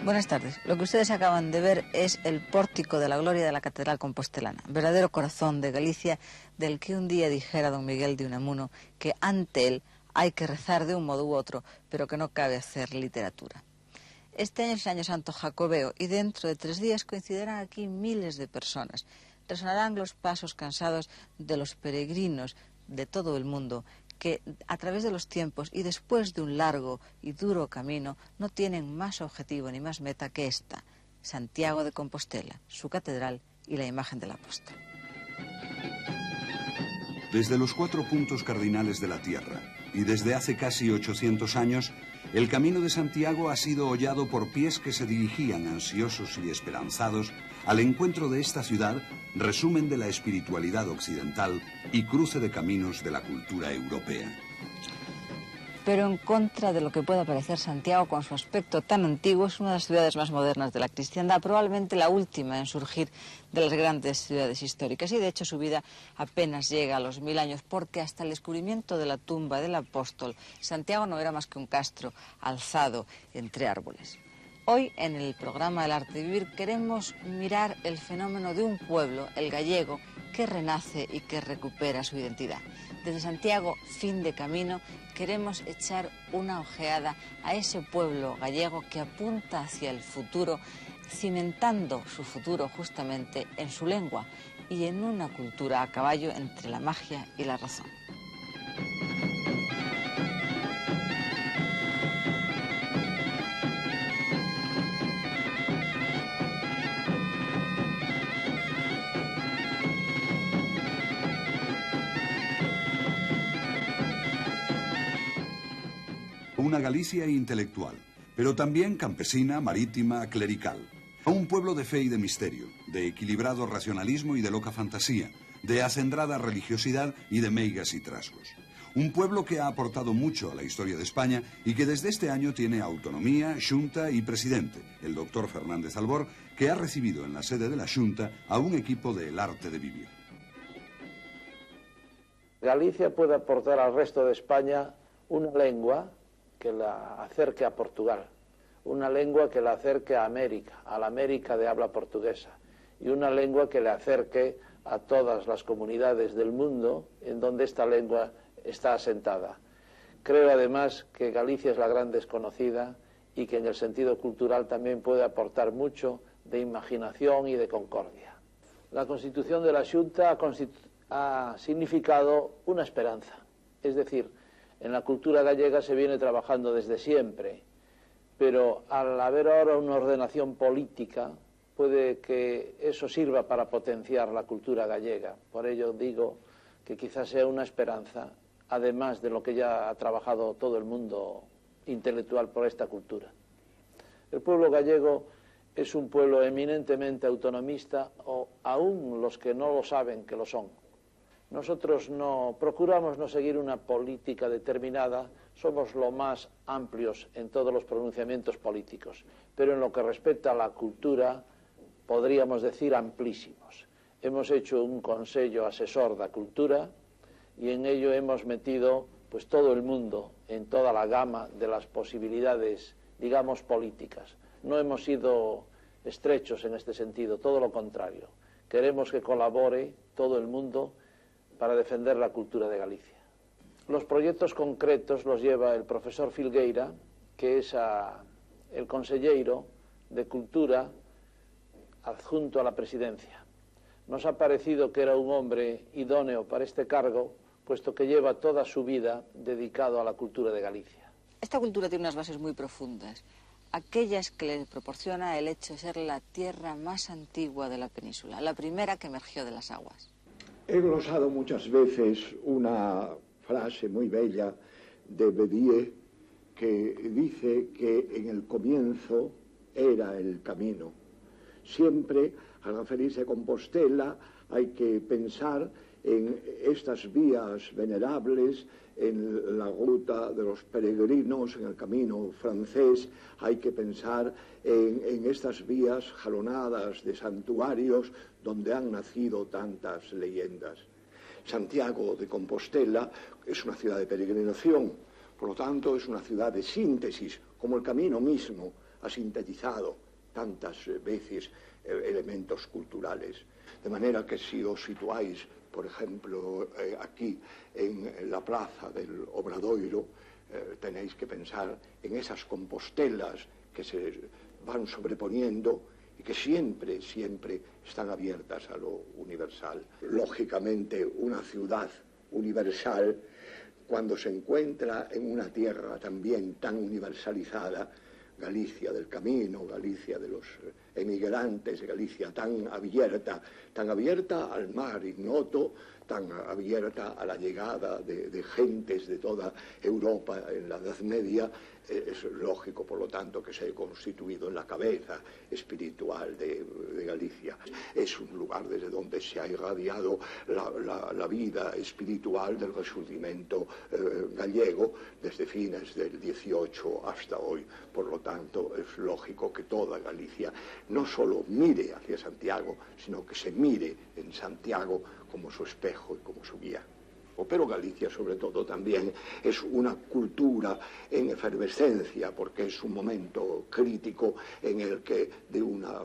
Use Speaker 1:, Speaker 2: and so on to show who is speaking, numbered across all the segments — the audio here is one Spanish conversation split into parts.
Speaker 1: Buenas tardes. Lo que ustedes acaban de ver es el pórtico de la gloria de la Catedral Compostelana, verdadero corazón de Galicia, del que un día dijera don Miguel de Unamuno que ante él hay que rezar de un modo u otro, pero que no cabe hacer literatura. Este año es el Año Santo Jacobeo y dentro de 3 días coincidirán aquí miles de personas. Resonarán los pasos cansados de los peregrinos de todo el mundo que a través de los tiempos y después de un largo y duro camino no tienen más objetivo ni más meta que esta, Santiago de Compostela, su catedral y la imagen del apóstol.
Speaker 2: Desde los 4 puntos cardinales de la Tierra y desde hace casi 800 años, el Camino de Santiago ha sido hollado por pies que se dirigían ansiosos y esperanzados al encuentro de esta ciudad, resumen de la espiritualidad occidental y cruce de caminos de la cultura europea.
Speaker 1: Pero en contra de lo que pueda parecer, Santiago, con su aspecto tan antiguo, es una de las ciudades más modernas de la cristiandad, probablemente la última en surgir de las grandes ciudades históricas. Y de hecho su vida apenas llega a los 1000 años, porque hasta el descubrimiento de la tumba del apóstol, Santiago no era más que un castro alzado entre árboles. Hoy, en el programa El Arte de Vivir, queremos mirar el fenómeno de un pueblo, el gallego, que renace y que recupera su identidad. Desde Santiago, fin de camino, queremos echar una ojeada a ese pueblo gallego que apunta hacia el futuro, cimentando su futuro justamente en su lengua y en una cultura a caballo entre la magia y la razón.
Speaker 2: Una Galicia intelectual, pero también campesina, marítima, clerical. Un pueblo de fe y de misterio, de equilibrado racionalismo y de loca fantasía, de acendrada religiosidad y de meigas y trasgos. Un pueblo que ha aportado mucho a la historia de España y que desde este año tiene autonomía, xunta y presidente, el doctor Fernández Albor, que ha recibido en la sede de la xunta a un equipo de El Arte de Vivir.
Speaker 3: Galicia puede aportar al resto de España una lengua que la acerque a Portugal, una lengua que la acerque a América, a la América de habla portuguesa, y una lengua que le acerque a todas las comunidades del mundo en donde esta lengua está asentada. Creo además que Galicia es la gran desconocida y que en el sentido cultural también puede aportar mucho de imaginación y de concordia. La constitución de la Xunta ha significado una esperanza, es decir, en la cultura gallega se viene trabajando desde siempre, pero al haber ahora una ordenación política, puede que eso sirva para potenciar la cultura gallega. Por ello digo que quizás sea una esperanza, además de lo que ya ha trabajado todo el mundo intelectual por esta cultura. El pueblo gallego es un pueblo eminentemente autonomista, o aún los que no lo saben que lo son. Nosotros procuramos no seguir una política determinada, somos lo más amplios en todos los pronunciamientos políticos, pero en lo que respecta a la cultura, podríamos decir amplísimos. Hemos hecho un Consello Asesor da Cultura y en ello hemos metido pues todo el mundo en toda la gama de las posibilidades, digamos, políticas. No hemos sido estrechos en este sentido, todo lo contrario. Queremos que colabore todo el mundo para defender la cultura de Galicia. Los proyectos concretos los lleva el profesor Filgueira, que es el conselleiro de Cultura adjunto a la presidencia. Nos ha parecido que era un hombre idóneo para este cargo, puesto que lleva toda su vida dedicado a la cultura de Galicia.
Speaker 1: Esta cultura tiene unas bases muy profundas, aquellas que le proporciona el hecho de ser la tierra más antigua de la península, la primera que emergió de las aguas.
Speaker 4: He glosado muchas veces una frase muy bella de Bédier que dice que en el comienzo era el camino. Siempre, al referirse a Compostela, hay que pensar en estas vías venerables, en la ruta de los peregrinos, en el camino francés, hay que pensar en estas vías jalonadas de santuarios donde han nacido tantas leyendas. Santiago de Compostela es una ciudad de peregrinación, por lo tanto es una ciudad de síntesis, como el camino mismo. ha sintetizado tantas veces elementos culturales. De manera que si os situáis, por ejemplo, aquí en la plaza del Obradoiro, tenéis que pensar en esas compostelas que se van sobreponiendo y que siempre están abiertas a lo universal. Lógicamente, una ciudad universal, cuando se encuentra en una tierra también tan universalizada, Galicia del Camino, Galicia de los emigrantes, Galicia tan abierta al mar ignoto, tan abierta a la llegada de gentes de toda Europa en la Edad Media, es lógico, por lo tanto, que se haya constituido en la cabeza espiritual de Galicia. Es un lugar desde donde se ha irradiado la vida espiritual del Resurgimiento gallego desde fines del XVIII hasta hoy. Por lo tanto, es lógico que toda Galicia no solo mire hacia Santiago, sino que se mire en Santiago como su espejo y como su guía. Pero Galicia, sobre todo, también es una cultura en efervescencia, porque es un momento crítico en el que, de una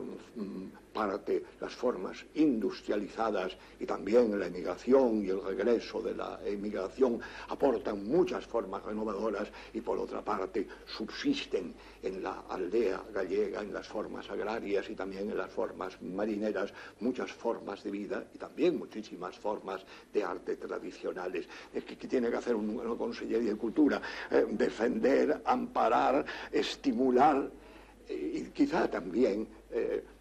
Speaker 4: parte, las formas industrializadas y también la emigración y el regreso de la emigración aportan muchas formas renovadoras y, por otra parte, subsisten en la aldea gallega, en las formas agrarias y también en las formas marineras, muchas formas de vida y también muchísimas formas de arte tradicionales. ¿Qué tiene que hacer una Consellería de Cultura? Defender, amparar, estimular y quizá también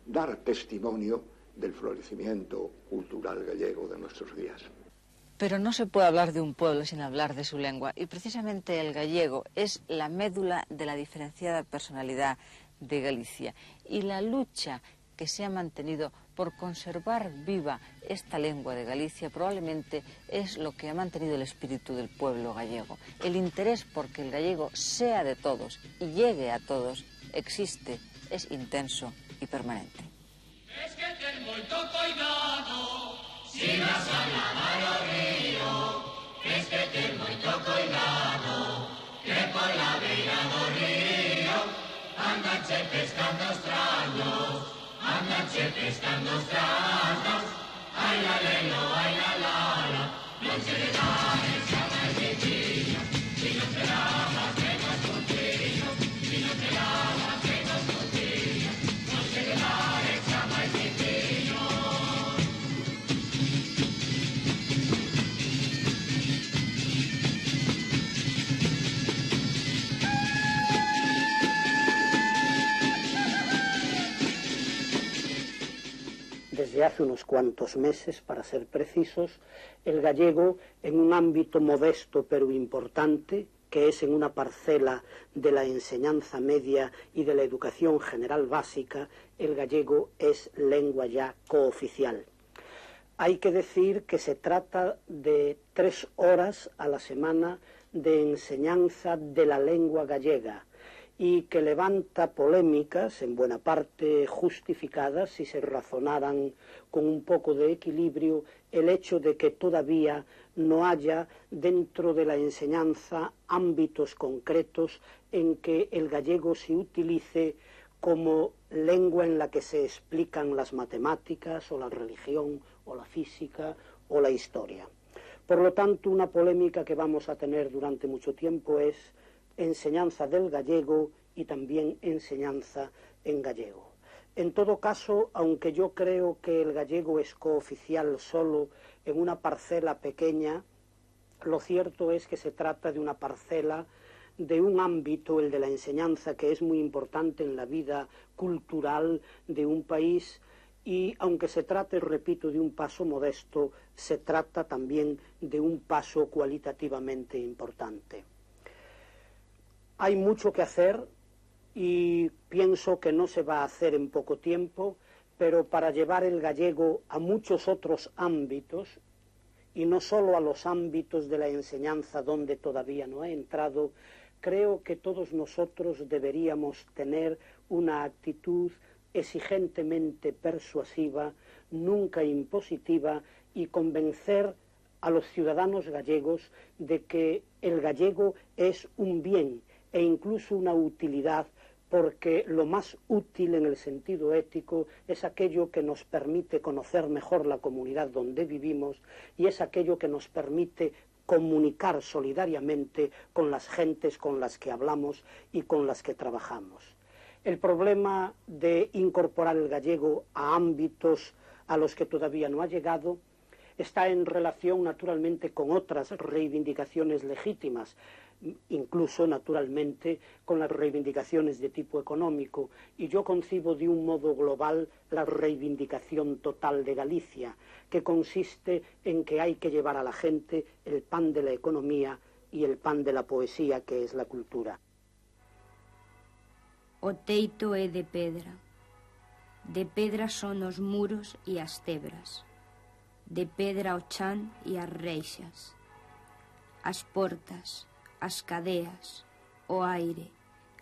Speaker 4: dar testimonio del florecimiento cultural gallego de nuestros días.
Speaker 1: Pero no se puede hablar de un pueblo sin hablar de su lengua, y precisamente el gallego es la médula de la diferenciada personalidad de Galicia, y la lucha que se ha mantenido por conservar viva esta lengua de Galicia probablemente es lo que ha mantenido el espíritu del pueblo gallego. El interés por que el gallego sea de todos y llegue a todos existe, es intenso y permanente.
Speaker 5: Es que ten moito cuidado si vas a lavar o río, es que ten moito cuidado que por la beira do río andan che pescando os trallos, andan che pescando os trallos, ai la lelo, ai la lala, non se le da esa máis de tía, si non te lavas menos contigo, si non te lavas menos contigo, non se le da esa máis de tía.
Speaker 6: Desde hace unos cuantos meses, para ser precisos, el gallego, en un ámbito modesto pero importante, que es en una parcela de la enseñanza media y de la educación general básica, el gallego es lengua ya cooficial. Hay que decir que se trata de 3 horas a la semana de enseñanza de la lengua gallega, y que levanta polémicas, en buena parte justificadas, si se razonaran con un poco de equilibrio, el hecho de que todavía no haya dentro de la enseñanza ámbitos concretos en que el gallego se utilice como lengua en la que se explican las matemáticas, o la religión, o la física, o la historia. Por lo tanto, una polémica que vamos a tener durante mucho tiempo es enseñanza del gallego y también enseñanza en gallego. En todo caso, aunque yo creo que el gallego es cooficial solo en una parcela pequeña, lo cierto es que se trata de una parcela de un ámbito, el de la enseñanza, que es muy importante en la vida cultural de un país, y aunque se trate, repito, de un paso modesto, se trata también de un paso cualitativamente importante. Hay mucho que hacer y pienso que no se va a hacer en poco tiempo, pero para llevar el gallego a muchos otros ámbitos, y no solo a los ámbitos de la enseñanza donde todavía no ha entrado, creo que todos nosotros deberíamos tener una actitud exigentemente persuasiva, nunca impositiva, y convencer a los ciudadanos gallegos de que el gallego es un bien e incluso una utilidad porque lo más útil en el sentido ético es aquello que nos permite conocer mejor la comunidad donde vivimos y es aquello que nos permite comunicar solidariamente con las gentes con las que hablamos y con las que trabajamos. El problema de incorporar el gallego a ámbitos a los que todavía no ha llegado está en relación naturalmente con otras reivindicaciones legítimas, incluso naturalmente con las reivindicaciones de tipo económico, y yo concibo de un modo global la reivindicación total de Galicia, que consiste en que hay que llevar a la gente el pan de la economía y el pan de la poesía, que es la cultura.
Speaker 7: O teito é de pedra son os muros e as tebras, de pedra o chan e as reixas, as portas, as cadeas, o aire,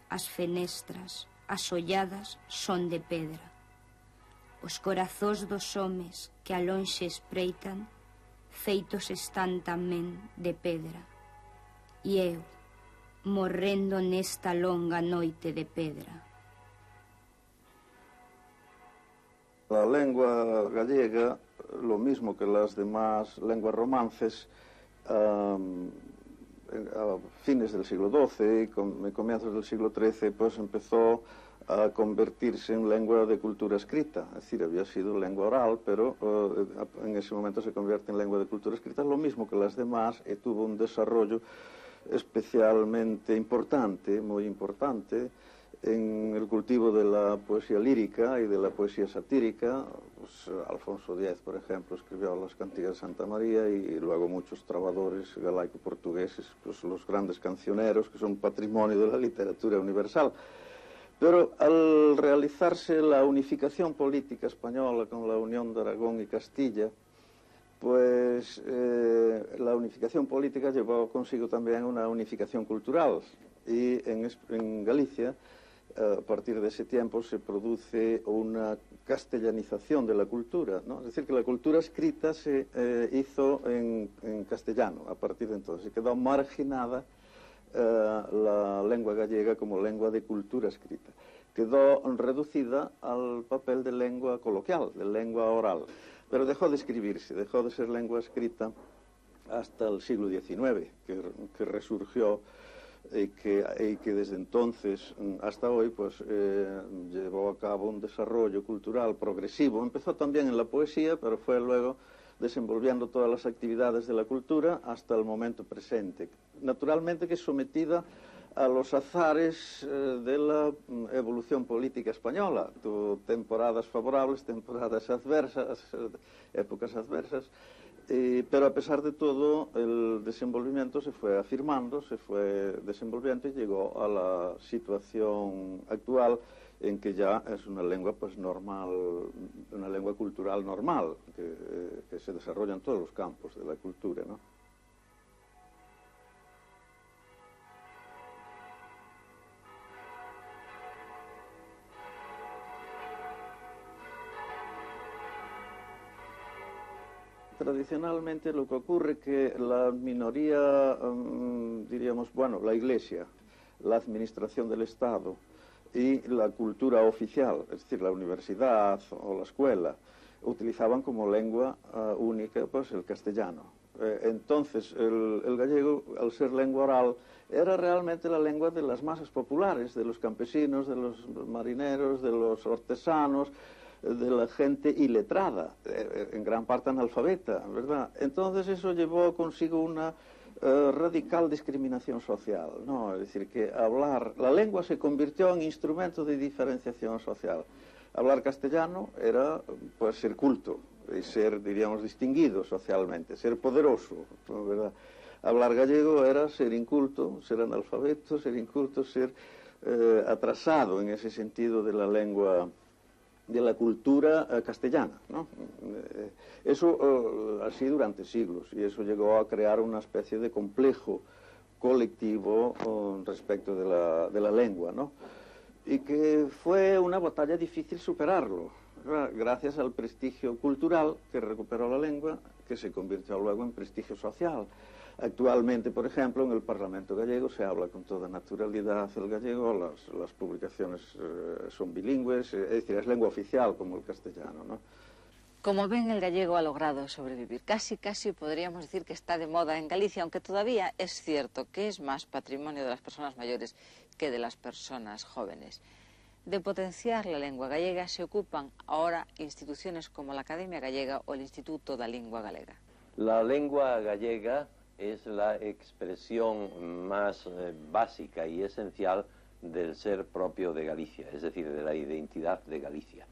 Speaker 7: as fenestras, as olladas son de pedra. Os corazóns dos homes que a lonxe espreitan, feitos están tamén de pedra. E eu, morrendo nesta longa noite de pedra.
Speaker 8: La lengua gallega, lo mismo que las demás lenguas romances, a fines del siglo XII y comienzos del siglo XIII, pues empezó a convertirse en lengua de cultura escrita. Es decir, había sido lengua oral, pero en ese momento se convierte en lengua de cultura escrita, lo mismo que las demás, y tuvo un desarrollo especialmente importante, muy importante, en el cultivo de la poesía lírica y de la poesía satírica. Pues Alfonso X, por ejemplo, escribió las cantigas de Santa María, y luego muchos trovadores galaico-portugueses, pues los grandes cancioneros, que son patrimonio de la literatura universal. Pero al realizarse la unificación política española con la unión de Aragón y Castilla, pues la unificación política llevó consigo también una unificación cultural, y en Galicia, a partir de ese tiempo, se produce una castellanización de la cultura, ¿no? Es decir, que la cultura escrita se hizo en castellano a partir de entonces, y quedó marginada la lengua gallega como lengua de cultura escrita. Quedó reducida al papel de lengua coloquial, de lengua oral, pero dejó de escribirse, dejó de ser lengua escrita hasta el siglo XIX, que resurgió y que desde entonces hasta hoy pues llevó a cabo un desarrollo cultural progresivo. Empezó también en la poesía, pero fue luego desenvolviendo todas las actividades de la cultura hasta el momento presente. Naturalmente que sometida a los azares de la evolución política española. Tuvo temporadas favorables, temporadas adversas, épocas adversas, pero a pesar de todo el desenvolvimiento se fue afirmando, se fue desenvolviendo y llegó a la situación actual en que ya es una lengua pues normal, una lengua cultural normal, que se desarrolla en todos los campos de la cultura, ¿no? Tradicionalmente lo que ocurre es que la minoría, diríamos, bueno, la Iglesia, la administración del Estado y la cultura oficial, es decir, la universidad o la escuela, utilizaban como lengua única pues el castellano. Entonces el gallego, al ser lengua oral, era realmente la lengua de las masas populares, de los campesinos, de los marineros, de los artesanos, de la gente iletrada, en gran parte analfabeta, ¿verdad? Entonces eso llevó consigo una radical discriminación social, ¿no? Es decir, que la lengua se convirtió en instrumento de diferenciación social. Hablar castellano era, pues, ser culto y ser, diríamos, distinguido socialmente, ser poderoso, ¿verdad? Hablar gallego era ser inculto, ser analfabeto, ser inculto, ser atrasado en ese sentido de la lengua, de la cultura castellana, ¿no? Eso así durante siglos, y eso llegó a crear una especie de complejo colectivo respecto de la lengua, ¿no? Y que fue una batalla difícil superarlo, ¿verdad? Gracias al prestigio cultural que recuperó la lengua, que se convirtió luego en prestigio social. Actualmente, por ejemplo, en el Parlamento gallego se habla con toda naturalidad el gallego, las publicaciones son bilingües, es decir, es lengua oficial como el castellano, ¿no?
Speaker 1: Como ven, el gallego ha logrado sobrevivir. Casi podríamos decir que está de moda en Galicia, aunque todavía es cierto que es más patrimonio de las personas mayores que de las personas jóvenes. De potenciar la lengua gallega se ocupan ahora instituciones como la Academia Gallega o el Instituto da Lingua Galega.
Speaker 9: La lengua gallega es la expresión más básica y esencial del ser propio de Galicia, es decir, de la identidad de Galicia.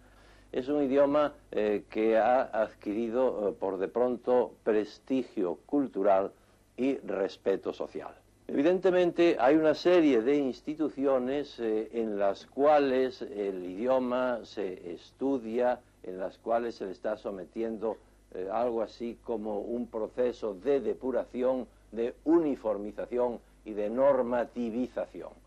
Speaker 9: Es un idioma que ha adquirido por de pronto prestigio cultural y respeto social. Evidentemente hay una serie de instituciones en las cuales el idioma se estudia, en las cuales se le está sometiendo algo así como un proceso de depuración, de uniformización y de normativización.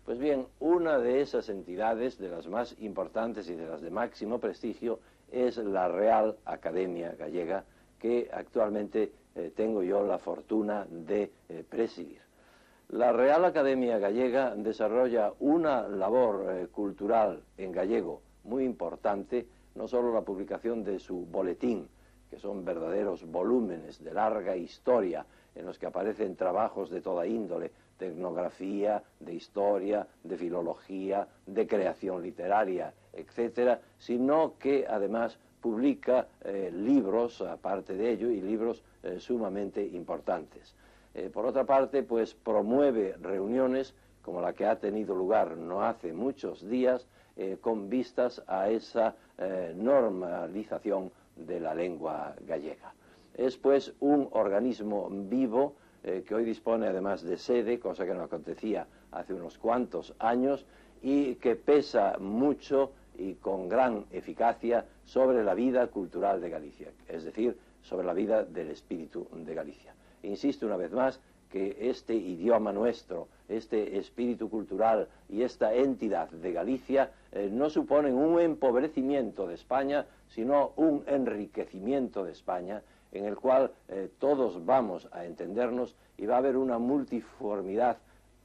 Speaker 9: Pues bien, una de esas entidades, de las más importantes y de las de máximo prestigio, es la Real Academia Gallega, que actualmente tengo yo la fortuna de presidir. La Real Academia Gallega desarrolla una labor cultural en gallego muy importante, no solo la publicación de su boletín, que son verdaderos volúmenes de larga historia en los que aparecen trabajos de toda índole, de etnografía, de historia, de filología, de creación literaria, etcétera, sino que además publica libros, aparte de ello, y libros sumamente importantes. Por otra parte, pues promueve reuniones como la que ha tenido lugar no hace muchos días, con vistas a esa normalización de la lengua gallega. Es pues un organismo vivo que hoy dispone además de sede, cosa que no acontecía hace unos cuantos años, y que pesa mucho y con gran eficacia sobre la vida cultural de Galicia, es decir, sobre la vida del espíritu de Galicia. Insisto una vez más que este idioma nuestro, este espíritu cultural y esta entidad de Galicia no suponen un empobrecimiento de España, sino un enriquecimiento de España, en el cual todos vamos a entendernos y va a haber una multiformidad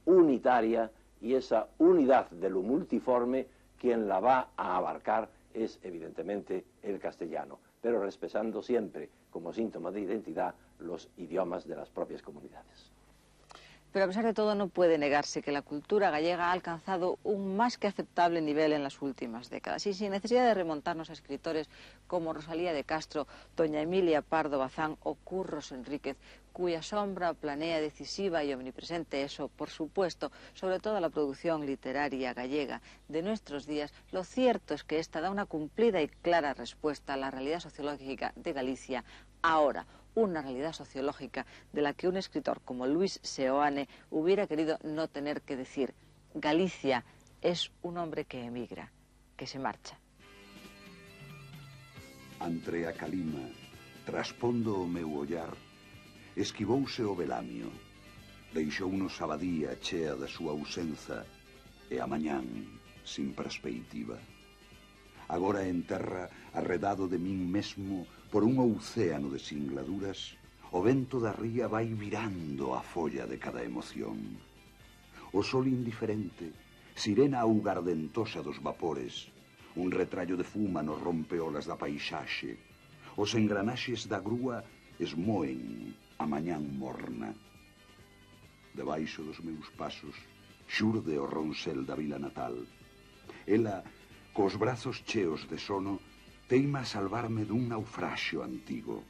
Speaker 9: unitaria, y esa unidad de lo multiforme, quien la va a abarcar es evidentemente el castellano, pero respetando siempre como síntoma de identidad los idiomas de las propias comunidades.
Speaker 1: Pero a pesar de todo no puede negarse que la cultura gallega ha alcanzado un más que aceptable nivel en las últimas décadas, y sin necesidad de remontarnos a escritores como Rosalía de Castro, doña Emilia Pardo Bazán o Curros Enríquez, cuya sombra planea decisiva y omnipresente eso, por supuesto, sobre toda la producción literaria gallega de nuestros días. Lo cierto es que esta da una cumplida y clara respuesta a la realidad sociológica de Galicia ahora, una realidad sociológica de la que un escritor como Luis Seoane hubiera querido no tener que decir: Galicia es un hombre que emigra, que se marcha.
Speaker 2: Ante a calima, traspondo o meu ollar, esquivouse o velamio, deixounos a abadía chea da súa ausenza e a mañán sin perspectiva. Agora en terra, arredado de min mesmo por un océano de singladuras, o vento da ría vai virando a folla de cada emoción. O sol indiferente, sirena augardentosa dos vapores, un retrallo de fuma nos rompeolas da paisaxe, os engranaxes da grúa esmoen a mañán morna. Debaixo dos meus pasos xurde o ronsel da vila natal. Ela, cos brazos cheos de sono, teima a salvarme dun naufraxio antigo,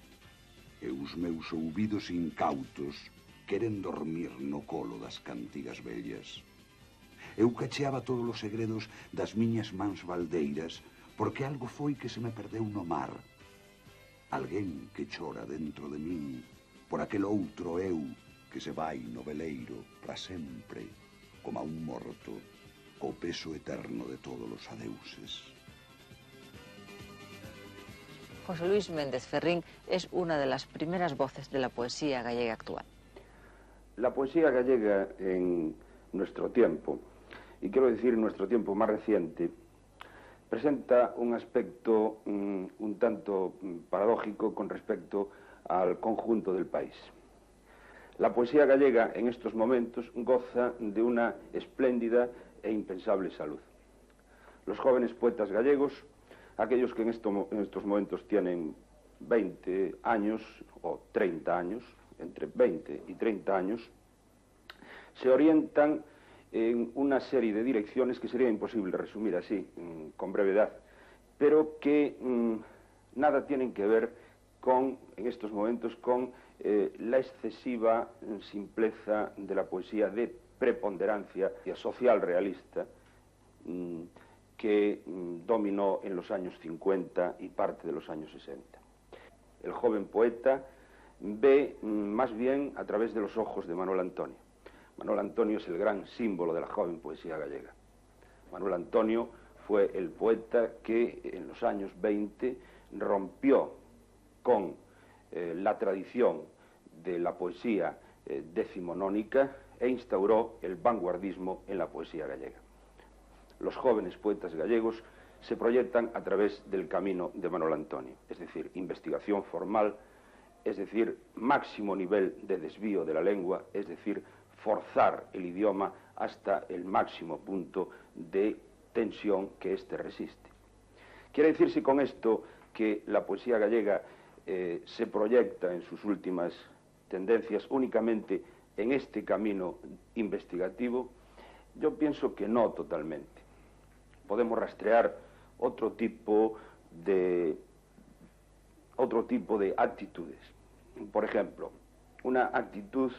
Speaker 2: e os meus ouvidos incautos queren dormir no colo das cantigas vellas. Eu cacheaba todos os segredos das miñas mans baldeiras, porque algo foi que se me perdeu no mar. Alguén que chora dentro de min, por aquel outro eu que se vai no veleiro para sempre, como a un morto, co peso eterno de todos os adeuses.
Speaker 1: José Luis Méndez Ferrín es una de las primeras voces de la poesía gallega actual.
Speaker 10: La poesía gallega en nuestro tiempo, y quiero decir en nuestro tiempo más reciente, presenta un aspecto un tanto paradójico con respecto al conjunto del país. La poesía gallega en estos momentos goza de una espléndida e impensable salud. Los jóvenes poetas gallegos, aquellos que en estos momentos tienen 20 años o 30 años, entre 20 y 30 años, se orientan en una serie de direcciones que sería imposible resumir así, con brevedad, pero que nada tienen que ver con, en estos momentos, con la excesiva simpleza de la poesía de preponderancia social realista que dominó en los años 50 y parte de los años 60. El joven poeta ve más bien a través de los ojos de Manuel Antonio. Manuel Antonio es el gran símbolo de la joven poesía gallega. Manuel Antonio fue el poeta que en los años 20 rompió con la tradición de la poesía decimonónica e instauró el vanguardismo en la poesía gallega. Los jóvenes poetas gallegos se proyectan a través del camino de Manuel Antonio, es decir, investigación formal, es decir, máximo nivel de desvío de la lengua, es decir, forzar el idioma hasta el máximo punto de tensión que éste resiste. Quiere decirse con esto que la poesía gallega se proyecta en sus últimas tendencias únicamente en este camino investigativo. Yo pienso que no totalmente. Podemos rastrear otro tipo de actitudes. Por ejemplo, una actitud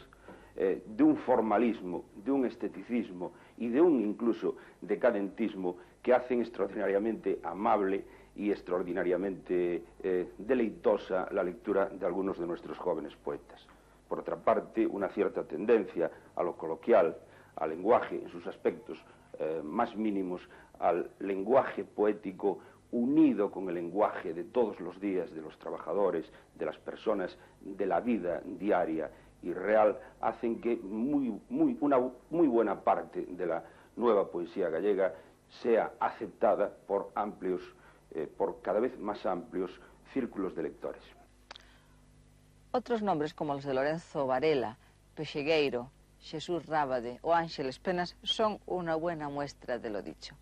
Speaker 10: de un formalismo, de un esteticismo y de un incluso decadentismo que hacen extraordinariamente amable y extraordinariamente deleitosa la lectura de algunos de nuestros jóvenes poetas. Por otra parte, una cierta tendencia a lo coloquial, al lenguaje en sus aspectos más mínimos, al lenguaje poético unido con el lenguaje de todos los días de los trabajadores, de las personas, de la vida diaria y real, hacen que una muy buena parte de la nueva poesía gallega sea aceptada por por cada vez más amplios círculos de lectores.
Speaker 1: Otros nombres como los de Lorenzo Varela, Pexegueiro, Jesús Rábade o Ángeles Penas son una buena muestra de lo dicho.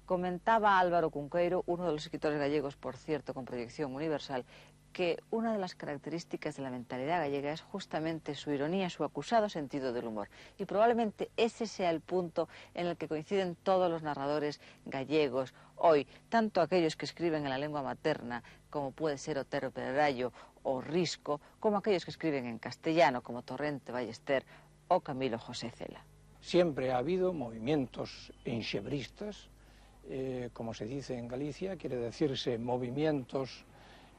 Speaker 1: Comentaba Álvaro Cunqueiro, uno de los escritores gallegos, por cierto, con proyección universal, que una de las características de la mentalidad gallega es justamente su ironía, su acusado sentido del humor. Y probablemente ese sea el punto en el que coinciden todos los narradores gallegos hoy, tanto aquellos que escriben en la lengua materna, como puede ser Otero Pedrayo o Risco, como aquellos que escriben en castellano, como Torrente Ballester o Camilo José Cela.
Speaker 11: Siempre ha habido movimientos enxebristas, como se dice en Galicia, quiere decirse movimientos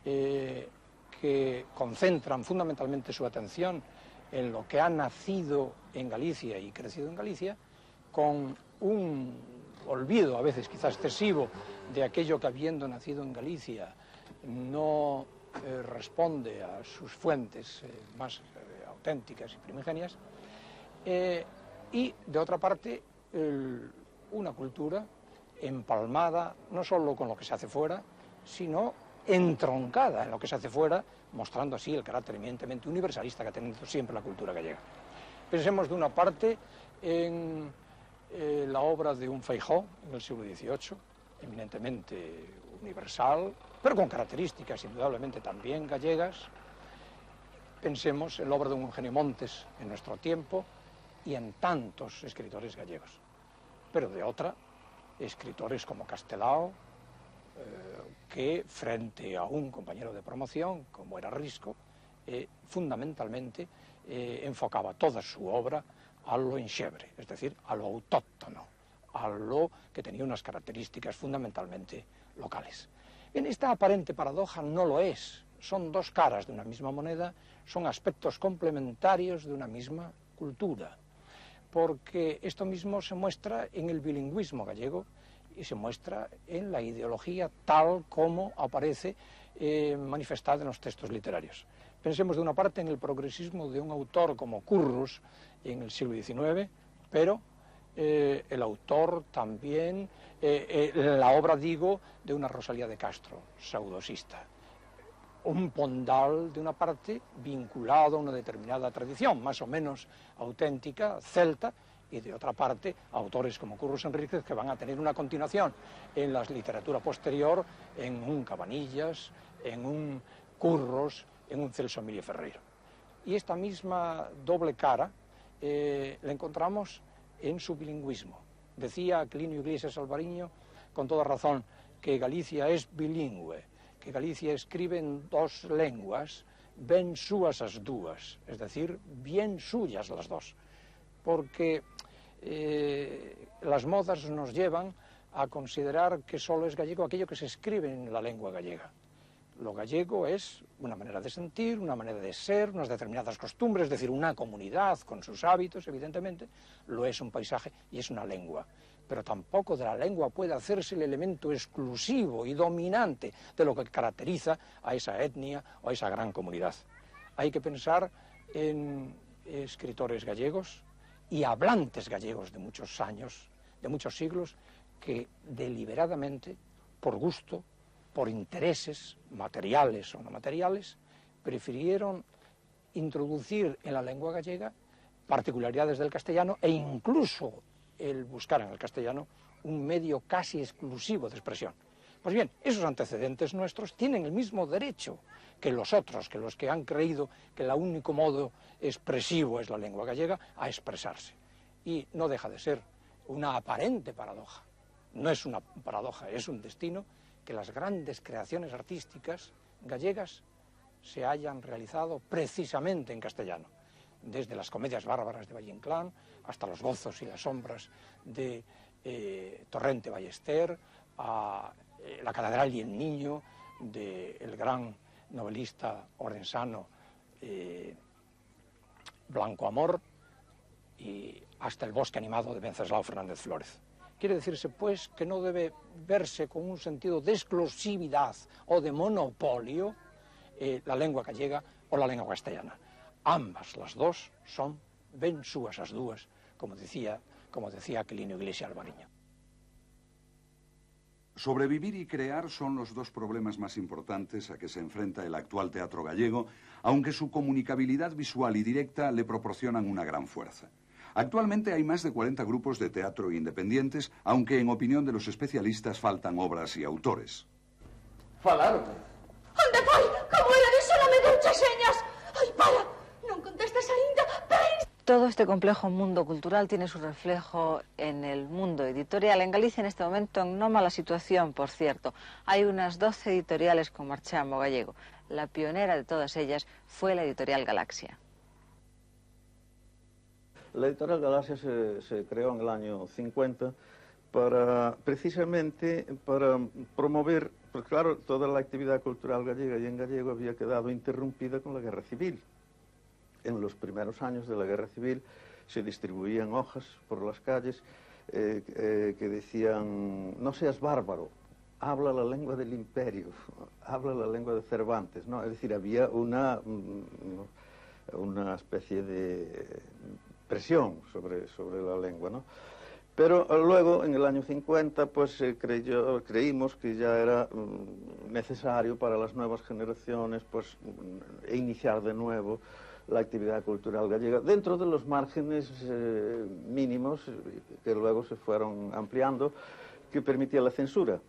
Speaker 11: que concentran fundamentalmente su atención en lo que ha nacido en Galicia y crecido en Galicia, con un olvido a veces quizás excesivo de aquello que, habiendo nacido en Galicia, no responde a sus fuentes más auténticas y primigenias, y de otra parte una cultura empalmada no solo con lo que se hace fuera, sino entroncada en lo que se hace fuera, mostrando así el carácter eminentemente universalista que ha tenido siempre la cultura gallega. Pensemos de una parte en la obra de un Feijóo en el siglo XVIII, eminentemente universal, pero con características indudablemente también gallegas. Pensemos en la obra de un Eugenio Montes en nuestro tiempo y en tantos escritores gallegos. Pero de otra, escritores como Castelao, que frente a un compañero de promoción, como era Risco, fundamentalmente enfocaba toda su obra a lo enxebre, es decir, a lo autóctono, a lo que tenía unas características fundamentalmente locales. En esta aparente paradoja no lo es, son dos caras de una misma moneda, son aspectos complementarios de una misma cultura, porque esto mismo se muestra en el bilingüismo gallego y se muestra en la ideología tal como aparece manifestada en los textos literarios. Pensemos de una parte en el progresismo de un autor como Currus en el siglo XIX, pero el autor también, la obra, digo, de una Rosalía de Castro, saudosista, un pondal de una parte vinculado a una determinada tradición, más o menos auténtica, celta, y de otra parte autores como Curros Enríquez que van a tener una continuación en la literatura posterior, en un Cabanillas, en un Curros, en un Celso Emilio Ferreiro. Y esta misma doble cara la encontramos en su bilingüismo. Decía Aquilino Iglesias Alvariño, con toda razón, que Galicia es bilingüe, que Galicia escribe en dos lenguas, ben súas as dúas, es decir, bien suyas las dos, porque las modas nos llevan a considerar que solo es gallego aquello que se escribe en la lengua gallega. Lo gallego es una manera de sentir, una manera de ser, unas determinadas costumbres, es decir, una comunidad con sus hábitos, evidentemente, lo es un paisaje y es una lengua. Pero tampoco de la lengua puede hacerse el elemento exclusivo y dominante de lo que caracteriza a esa etnia o a esa gran comunidad. Hay que pensar en escritores gallegos y hablantes gallegos de muchos años, de muchos siglos, que deliberadamente, por gusto, por intereses materiales o no materiales, prefirieron introducir en la lengua gallega particularidades del castellano e incluso el buscar en el castellano un medio casi exclusivo de expresión. Pues bien, esos antecedentes nuestros tienen el mismo derecho que los otros, que los que han creído que el único modo expresivo es la lengua gallega, a expresarse. Y no deja de ser una aparente paradoja. No es una paradoja, es un destino que las grandes creaciones artísticas gallegas se hayan realizado precisamente en castellano, desde las comedias bárbaras de Valle Inclán hasta los gozos y las sombras de Torrente Ballester, a la catedral y el niño del gran novelista orensano Blanco Amor, y hasta el bosque animado de Venceslao Fernández Flórez. Quiere decirse, pues, que no debe verse con un sentido de exclusividad o de monopolio la lengua gallega o la lengua castellana. Ambas, las dos, son ben súas as dúas, como decía Aquilino Iglesias Alvariño.
Speaker 2: Sobrevivir y crear son los dos problemas más importantes a que se enfrenta el actual teatro gallego, aunque su comunicabilidad visual y directa le proporcionan una gran fuerza. Actualmente hay más de 40 grupos de teatro independientes, aunque en opinión de los especialistas faltan obras y autores.
Speaker 12: Falarme.
Speaker 13: Onde vai? Como era de solo me deuche señas? Ai, para! Non contestas aínda?
Speaker 1: Todo este complejo mundo cultural tiene su reflejo en el mundo editorial. En Galicia en este momento en no mala situación, por cierto. Hay unas 12 editoriales con marchamo gallego. La pionera de todas ellas fue la editorial Galaxia.
Speaker 8: La editorial Galaxia se creó en el año 50 precisamente para promover, porque claro, toda la actividad cultural gallega y en gallego había quedado interrumpida con la guerra civil. En los primeros años de la guerra civil se distribuían hojas por las calles que decían: no seas bárbaro, habla la lengua del imperio, habla la lengua de Cervantes, ¿no? Es decir, había una especie de presión sobre la lengua, ¿no? Pero luego, en el año 50, pues creímos que ya era necesario para las nuevas generaciones pues iniciar de nuevo la actividad cultural gallega, dentro de los márgenes mínimos que luego se fueron ampliando, que permitía la censura.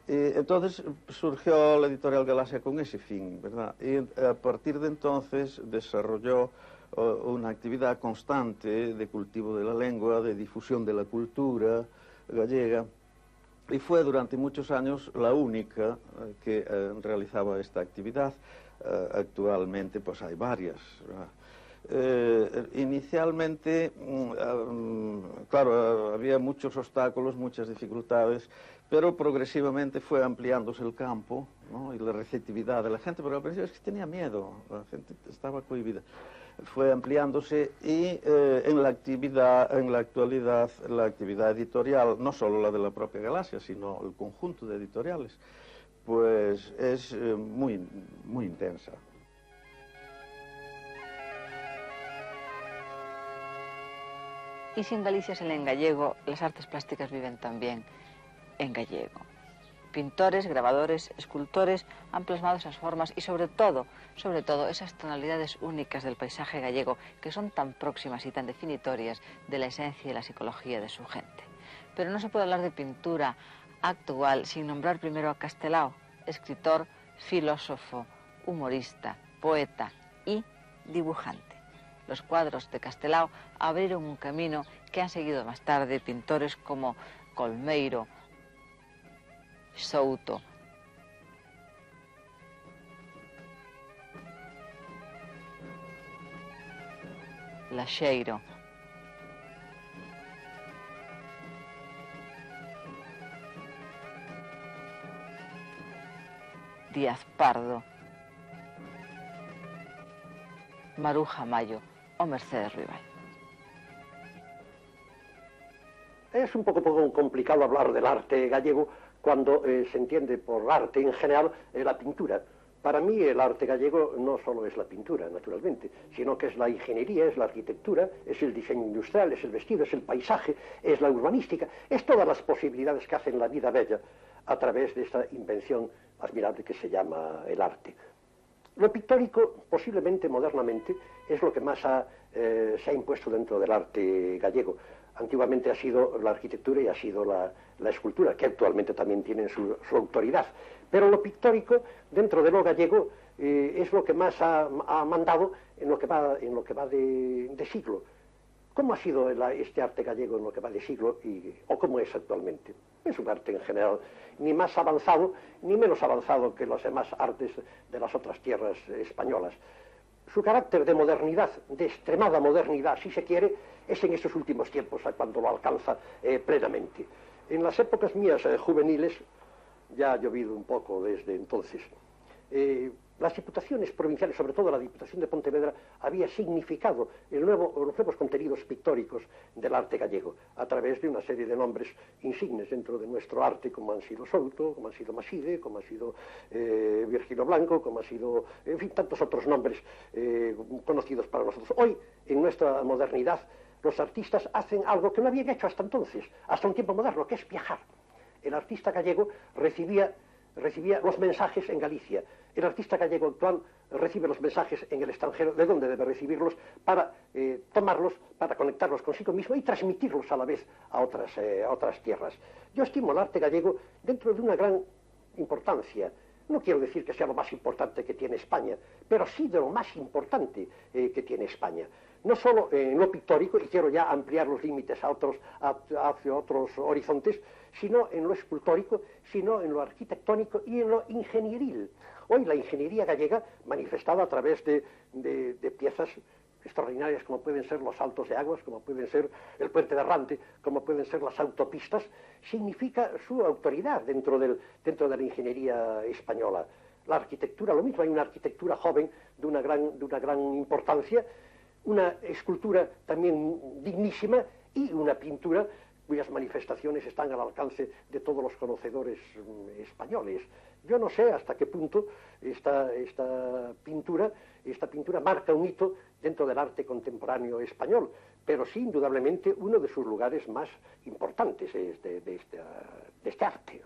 Speaker 8: Entonces surgió la editorial Galaxia con ese fin, ¿verdad? Y a partir de entonces desarrolló una actividad constante de cultivo de la lengua, de difusión de la cultura gallega, y fue durante muchos años la única que realizaba esta actividad. Actualmente pues hay varias. Inicialmente, claro, había muchos obstáculos, muchas dificultades, pero progresivamente fue ampliándose el campo, ¿no? Y la receptividad de la gente, pero al principio es que tenía miedo, la gente estaba cohibida. Fue ampliándose y en la actualidad, la actividad editorial, no solo la de la propia Galaxia, sino el conjunto de editoriales, pues es muy intensa.
Speaker 1: Y si en Galicia se lee en gallego, las artes plásticas viven también en gallego. Pintores, grabadores, escultores han plasmado esas formas y sobre todo esas tonalidades únicas del paisaje gallego que son tan próximas y tan definitorias de la esencia y la psicología de su gente. Pero no se puede hablar de pintura actual sin nombrar primero a Castelao, escritor, filósofo, humorista, poeta y dibujante. Los cuadros de Castelao abrieron un camino que han seguido más tarde pintores como Colmeiro, Souto, Laxeiro, Díaz Pardo, Maruja Mayo o Mercedes Ruibal.
Speaker 12: Es un poco complicado hablar del arte gallego cuando se entiende por arte en general la pintura. Para mí el arte gallego no solo es la pintura, naturalmente, sino que es la ingeniería, es la arquitectura, es el diseño industrial, es el vestido, es el paisaje, es la urbanística, es todas las posibilidades que hacen la vida bella a través de esta invención admirable que se llama el arte. Lo pictórico, posiblemente modernamente, es lo que más se ha impuesto dentro del arte gallego. Antiguamente ha sido la arquitectura y ha sido la escultura, que actualmente también tienen su autoridad. Pero lo pictórico, dentro de lo gallego, es lo que más ha mandado en lo que va de siglo. ¿Cómo ha sido este arte gallego en lo que va de siglo o cómo es actualmente? Es un arte en general ni más avanzado ni menos avanzado que los demás artes de las otras tierras españolas. Su carácter de modernidad, de extremada modernidad, si se quiere, es en estos últimos tiempos cuando lo alcanza plenamente. En las épocas mías juveniles, ya ha llovido un poco desde entonces, las diputaciones provinciales, sobre todo la Diputación de Pontevedra, había significado los nuevos contenidos pictóricos del arte gallego, a través de una serie de nombres insignes dentro de nuestro arte, como han sido Souto, como han sido Maside, como ha sido Virgilio Blanco, como ha sido, en fin, tantos otros nombres conocidos para nosotros. Hoy, en nuestra modernidad, los artistas hacen algo que no habían hecho hasta entonces, hasta un tiempo moderno, que es viajar. El artista gallego recibía los mensajes en Galicia. El artista gallego actual recibe los mensajes en el extranjero, de donde debe recibirlos, para tomarlos, para conectarlos consigo mismo y transmitirlos a la vez a otras tierras. Yo estimo el arte gallego dentro de una gran importancia. No quiero decir que sea lo más importante que tiene España, pero sí de lo más importante que tiene España. No solo en lo pictórico, y quiero ya ampliar los límites hacia otros horizontes, sino en lo escultórico, sino en lo arquitectónico y en lo ingenieril. Hoy la ingeniería gallega, manifestada a través de piezas extraordinarias como pueden ser los saltos de aguas, como pueden ser el puente de Rante, como pueden ser las autopistas, significa su autoridad dentro de la ingeniería española. La arquitectura, lo mismo, hay una arquitectura joven de una gran importancia, una escultura también dignísima y una pintura cuyas manifestaciones están al alcance de todos los conocedores españoles. Yo no sé hasta qué punto esta pintura marca un hito dentro del arte contemporáneo español, pero sí, indudablemente, uno de sus lugares más importantes de este arte.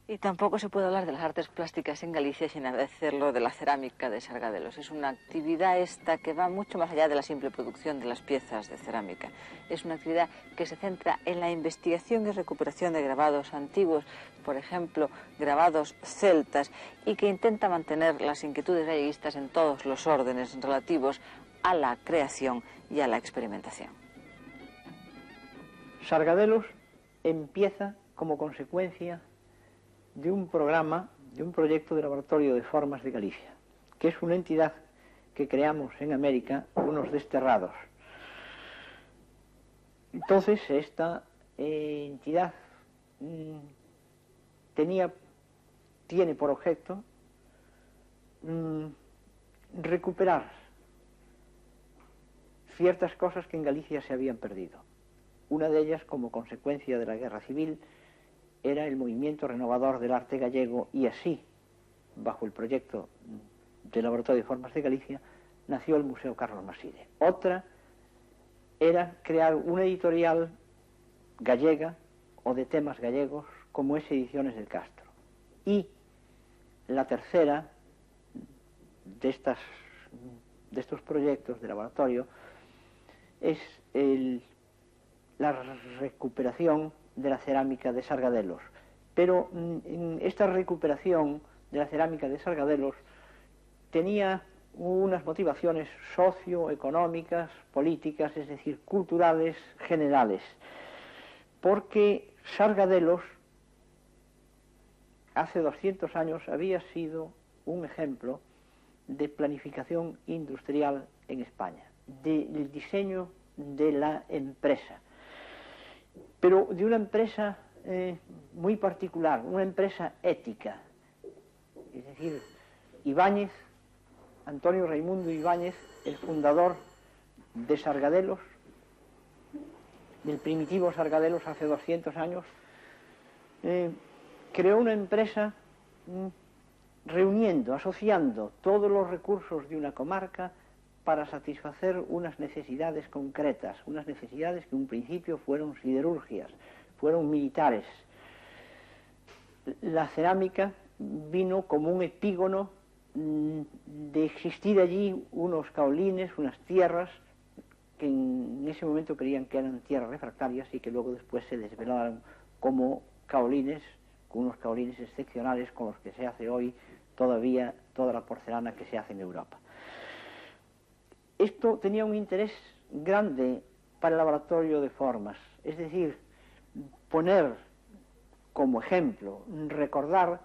Speaker 1: Y tampoco se puede hablar de las artes plásticas en Galicia sin hacerlo de la cerámica de Sargadelos. Es una actividad esta que va mucho más allá de la simple producción de las piezas de cerámica. Es una actividad que se centra en la investigación y recuperación de grabados antiguos, por ejemplo, grabados celtas, y que intenta mantener las inquietudes galleguistas en todos los órdenes relativos a la creación y a la experimentación.
Speaker 14: Sargadelos empieza como consecuencia de un programa, de un proyecto de Laboratorio de Formas de Galicia, que es una entidad que creamos en América, unos desterrados. Entonces, esta entidad tiene por objeto recuperar ciertas cosas que en Galicia se habían perdido. Una de ellas, como consecuencia de la Guerra Civil, era el movimiento renovador del arte gallego, y así, bajo el proyecto del Laboratorio de Formas de Galicia, nació el Museo Carlos Maside. Otra era crear una editorial gallega o de temas gallegos como es Ediciones del Castro. Y la tercera de estos proyectos de laboratorio es la recuperación de la cerámica de Sargadelos. Pero esta recuperación de la cerámica de Sargadelos tenía unas motivaciones socioeconómicas, políticas, es decir, culturales, generales, porque Sargadelos hace 200 años había sido un ejemplo de planificación industrial en España, del diseño de la empresa, pero de una empresa muy particular, una empresa ética. Es decir, Ibáñez, Antonio Raimundo Ibáñez, el fundador de Sargadelos, del primitivo Sargadelos hace 200 años, creó una empresa reuniendo, asociando todos los recursos de una comarca para satisfacer unas necesidades concretas, unas necesidades que en un principio fueron siderurgias, fueron militares. La cerámica vino como un epígono de existir allí unos caolines, unas tierras que en ese momento creían que eran tierras refractarias y que luego después se desvelaron como caolines, con unos caolines excepcionales con los que se hace hoy todavía toda la porcelana que se hace en Europa. Esto tenía un interés grande para el laboratorio de formas, es decir, poner como ejemplo, recordar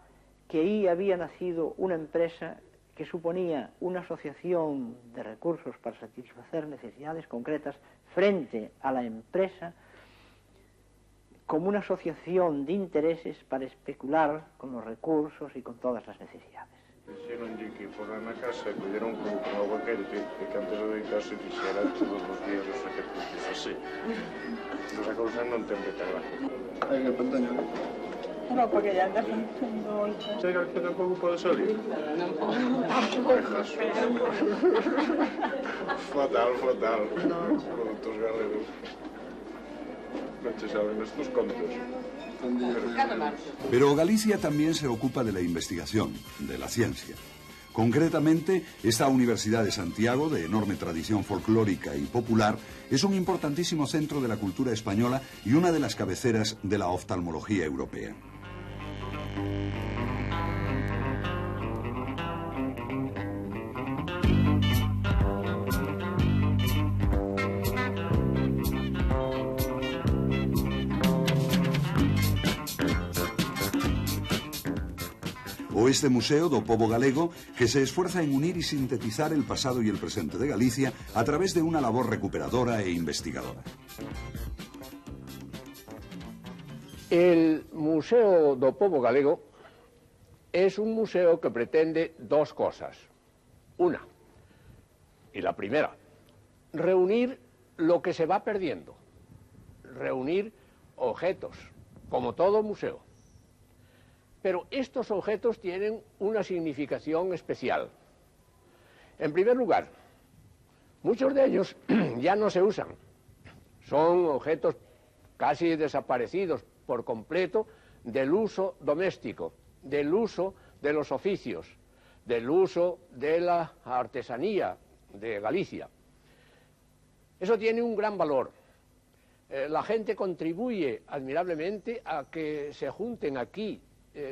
Speaker 14: que ahí había nacido una empresa que suponía una asociación de recursos para satisfacer necesidades concretas frente a la empresa como una asociación de intereses para especular con los recursos y con todas las necesidades.
Speaker 15: Dixeron que foran na casa e colleron un pouco con agua quente e que antes de deitarse fixera todos os días os ejercicios así. Esa cousa non ten que tardar. Hai que pantalla.
Speaker 16: No, porque ya andas haciendo voltas.
Speaker 15: Chega que tampouco pode salir?
Speaker 16: Non pode.
Speaker 15: Orejas. Fatal, fatal. Produtos galegos. Non che saben estos contos.
Speaker 2: Pero Galicia también se ocupa de la investigación, de la ciencia. Concretamente, esta Universidad de Santiago, de enorme tradición folclórica y popular, es un importantísimo centro de la cultura española y una de las cabeceras de la oftalmología europea. O este Museo do Pobo Galego, que se esfuerza en unir y sintetizar el pasado y el presente de Galicia a través de una labor recuperadora e investigadora.
Speaker 17: El Museo do Pobo Galego es un museo que pretende dos cosas. Una, y la primera, reunir lo que se va perdiendo, reunir objetos, como todo museo. Pero estos objetos tienen una significación especial. En primer lugar, muchos de ellos ya no se usan. Son objetos casi desaparecidos por completo del uso doméstico, del uso de los oficios, del uso de la artesanía de Galicia. Eso tiene un gran valor. La gente contribuye admirablemente a que se junten aquí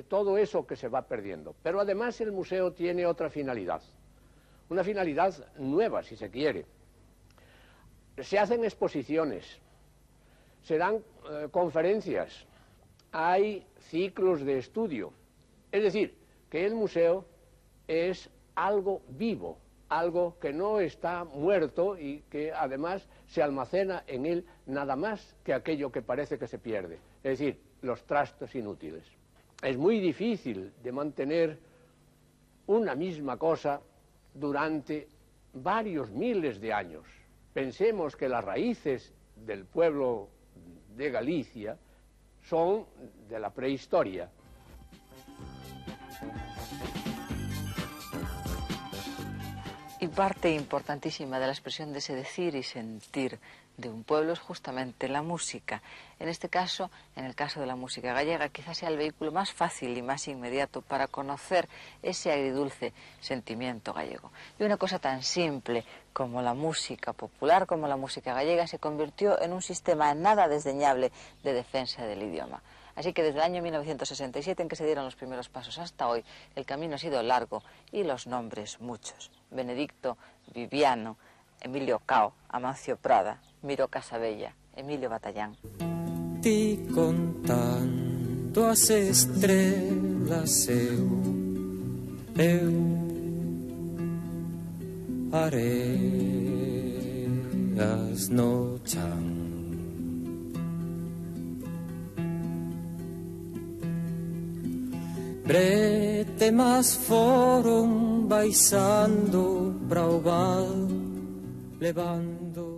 Speaker 17: todo eso que se va perdiendo. Pero además el museo tiene otra finalidad, una finalidad nueva, si se quiere. Se hacen exposiciones, se dan conferencias, hay ciclos de estudio. Es decir, que el museo es algo vivo, algo que no está muerto y que además se almacena en él nada más que aquello que parece que se pierde, es decir, los trastos inútiles. Es muy difícil de mantener una misma cosa durante varios miles de años. Pensemos que las raíces del pueblo de Galicia son de la prehistoria.
Speaker 1: Y parte importantísima de la expresión de ese decir y sentir de un pueblo es justamente la música. En este caso, en el caso de la música gallega, quizás sea el vehículo más fácil y más inmediato para conocer ese agridulce sentimiento gallego. Y una cosa tan simple como la música popular, como la música gallega, se convirtió en un sistema nada desdeñable de defensa del idioma. Así que desde el año 1967, en que se dieron los primeros pasos, hasta hoy, el camino ha sido largo y los nombres muchos. Benedicto, Viviano, Emilio Cao, Amancio Prada, Miro Casabella, Emilio Batallán.
Speaker 18: Ti contando as estrelas eu areas no chan. Brete más foron baixando pra o val, levando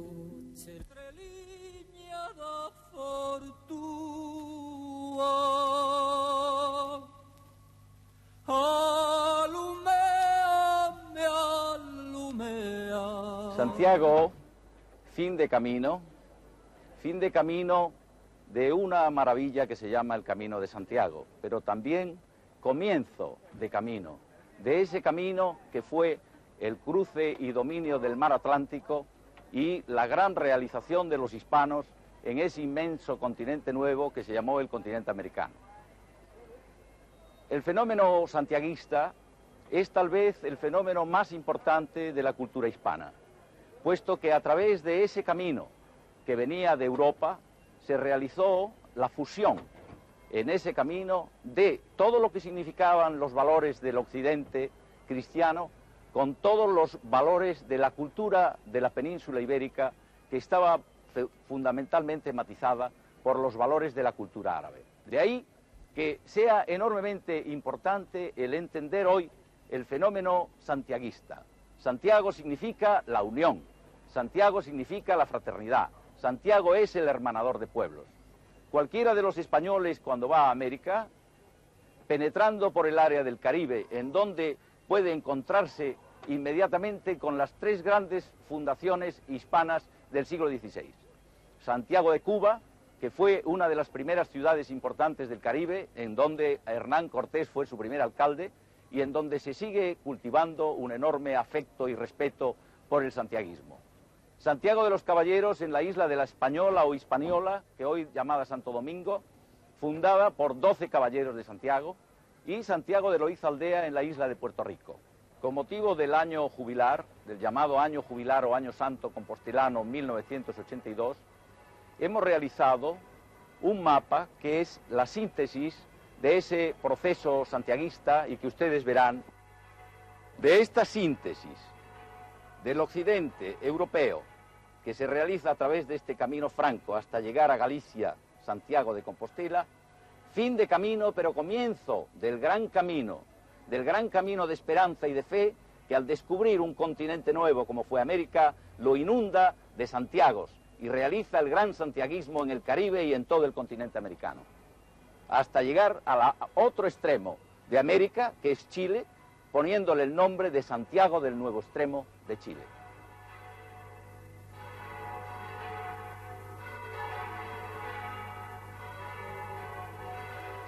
Speaker 18: estreliña da fortuna. Aluméame, alumea.
Speaker 19: Santiago, fin de camino de una maravilla que se llama el Camino de Santiago, pero también comienzo de camino, de ese camino que fue el cruce y dominio del mar Atlántico y la gran realización de los hispanos en ese inmenso continente nuevo que se llamó el continente americano. El fenómeno santiaguista es tal vez el fenómeno más importante de la cultura hispana, puesto que a través de ese camino que venía de Europa se realizó la fusión en ese camino de todo lo que significaban los valores del occidente cristiano con todos los valores de la cultura de la península ibérica, que estaba fundamentalmente matizada por los valores de la cultura árabe. De ahí que sea enormemente importante el entender hoy el fenómeno santiaguista. Santiago significa la unión, Santiago significa la fraternidad, Santiago es el hermanador de pueblos. Cualquiera de los españoles cuando va a América, penetrando por el área del Caribe, en donde puede encontrarse inmediatamente con las tres grandes fundaciones hispanas del siglo XVI. Santiago de Cuba, que fue una de las primeras ciudades importantes del Caribe, en donde Hernán Cortés fue su primer alcalde y en donde se sigue cultivando un enorme afecto y respeto por el santiaguismo. Santiago de los Caballeros en la isla de la Española o Hispaniola, que hoy llamada Santo Domingo, fundada por 12 caballeros de Santiago, y Santiago de Loíza Aldea en la isla de Puerto Rico. Con motivo del año jubilar, del llamado año jubilar o año santo compostelano 1982, hemos realizado un mapa que es la síntesis de ese proceso santiaguista y que ustedes verán. De esta síntesis del occidente europeo que se realiza a través de este camino franco hasta llegar a Galicia, Santiago de Compostela, fin de camino pero comienzo del gran camino de esperanza y de fe que al descubrir un continente nuevo como fue América, lo inunda de Santiagos y realiza el gran santiaguismo en el Caribe y en todo el continente americano, hasta llegar al otro extremo de América, que es Chile, poniéndole el nombre de Santiago del Nuevo Extremo de Chile.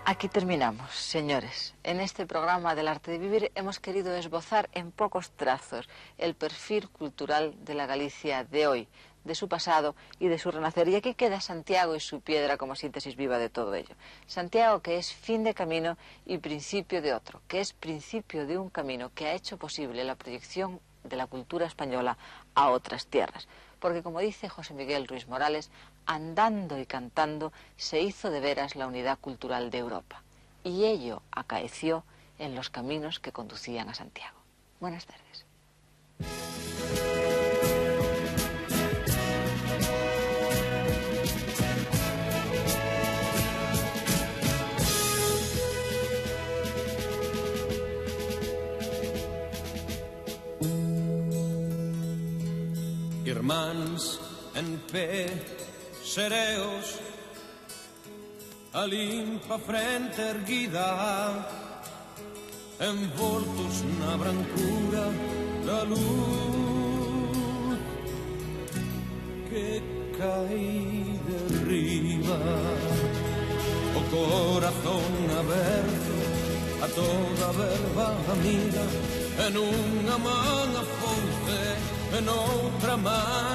Speaker 1: Aquí terminamos, señores. En este programa del arte de vivir hemos querido esbozar en pocos trazos el perfil cultural de la Galicia de hoy, de su pasado y de su renacer. Y aquí queda Santiago y su piedra como síntesis viva de todo ello. Santiago, que es fin de camino y principio de otro, que es principio de un camino que ha hecho posible la proyección de la cultura española a otras tierras. Porque, como dice José Miguel Ruiz Morales, andando y cantando se hizo de veras la unidad cultural de Europa. Y ello acaeció en los caminos que conducían a Santiago. Buenas tardes.
Speaker 18: Irmáns en pé, sereos, a limpa frente erguida, envoltos na brancura da luz que caí derriba, o corazón aberto a toda verba mira, en unha man a fonte, en outra man